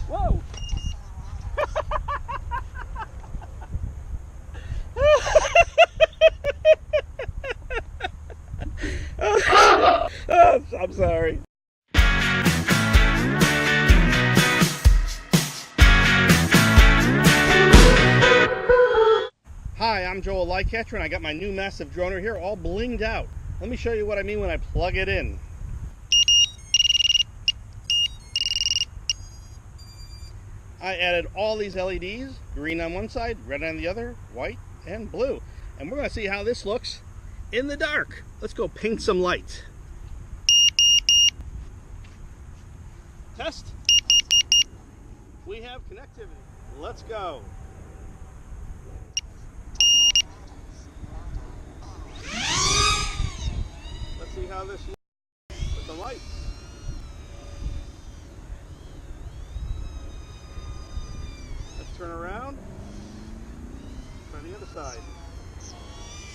Whoa! Oh, I'm sorry. Hi, I'm Joel Lightcatcher, and I got my new massive droner here all blinged out. Let me show you what I mean when I plug it in. I added all these LEDs, green on one side, red on the other, white and blue. And we're going to see how this looks in the dark. Let's go paint some light. Test. We have connectivity. Let's go. Let's see how this looks with the lights. Let's turn around. Try the other side.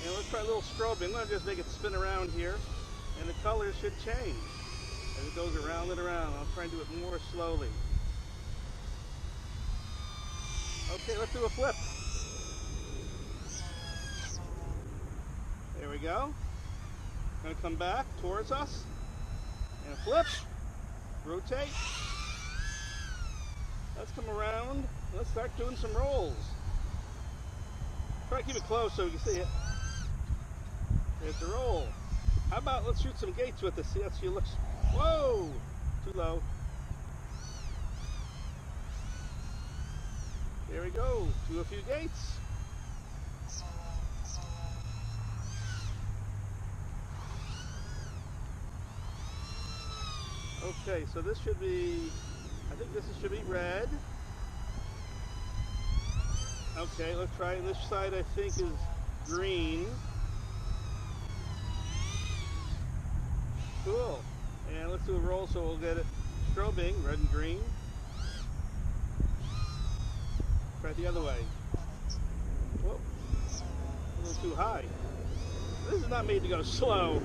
And let's try a little strobing. I'm going to just make it spin around here, and the colors should change as it goes around and around. I'll try and do it more slowly. Okay, let's do a flip. There we go. Going to come back towards us, and a flip. Rotate. Let's come around. Let's start doing some rolls. Try to keep it close so we can see it. There's the roll. How about let's shoot some gates with this? See how she looks. Whoa! Too low. There we go. Do a few gates. Okay, so this should be, I think this should be red. Okay, let's try this side. I think is green. Cool. And let's do a roll so we'll get it strobing, red and green. Try it the other way. Whoa. A little too high. This is not made to go slow.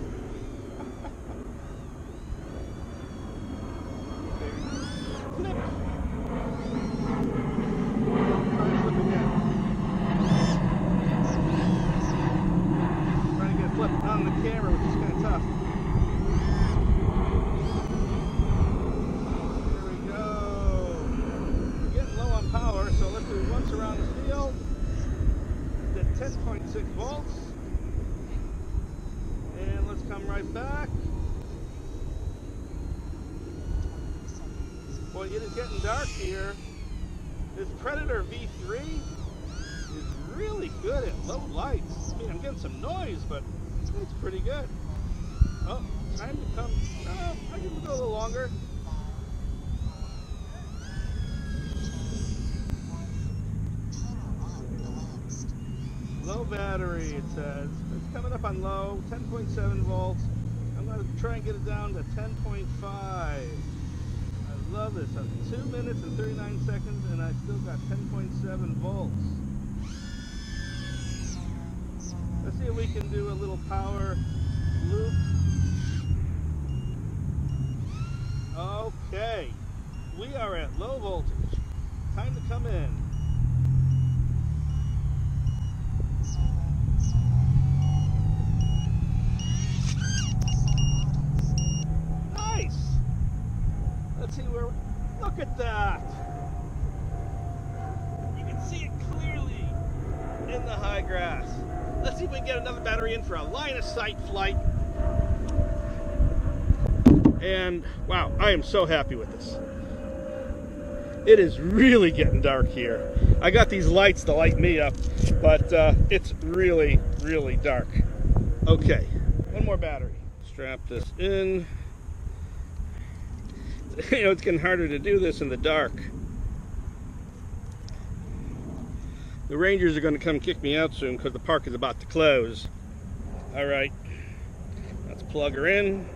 Flip. Try flip again. Trying to get a flip on the camera, which is kind of tough. Power, so let's do once around the field at 10.6 volts, and let's come right back. Boy, it is getting dark here. This Predator V3 is really good at low lights. I mean, I'm getting some noise, but it's pretty good. Oh, time to come. Oh, I can go a little longer. Low battery, it says. It's coming up on low, 10.7 volts. I'm going to try and get it down to 10.5. I love this. 2 minutes and 39 seconds, and I still got 10.7 volts. Let's see if we can do a little power loop. Okay. We are at low voltage. Time to come in. Let's see where, look at that. You can see it clearly in the high grass. Let's see if we can get another battery in for a line of sight flight. And wow, I am so happy with this. It is really getting dark here. I got these lights to light me up, but it's really, really dark. Okay, one more battery. Strap this in. You know, it's getting harder to do this in the dark. The Rangers are going to come kick me out soon because the park is about to close. All right, let's plug her in.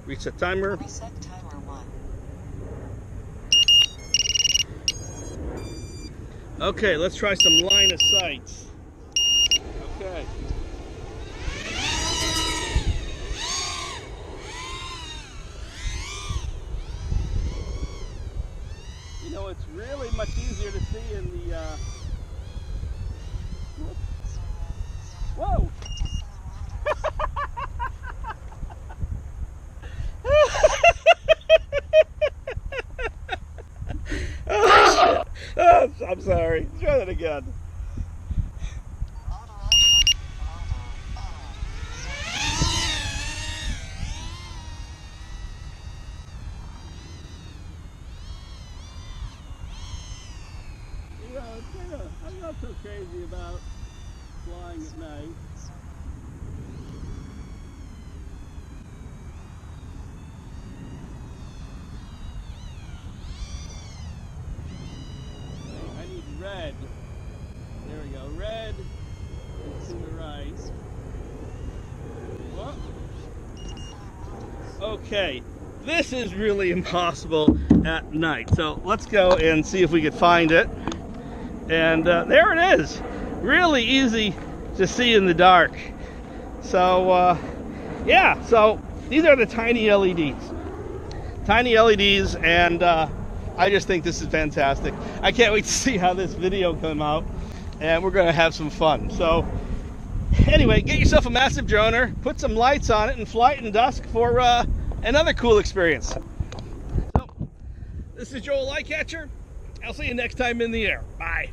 Reset timer. Reset timer 1. Okay, let's try some line of sight. Okay. so it's really much easier to see in the whoa. Oh, I'm sorry. Let's try that again. You know, I'm not so crazy about flying at night. I need red. There we go. Red is to the right. Whoa. Okay, this is really impossible at night. So let's go and see if we can find it. And there it is. Really easy to see in the dark. So yeah, so these are the tiny LEDs. Tiny LEDs, and I just think this is fantastic. I can't wait to see how this video comes out, and we're gonna have some fun. So anyway, get yourself a massive droner, put some lights on it, and fly it in dusk for another cool experience. So this is Joel Lightcatcher. I'll see you next time in the air. Bye.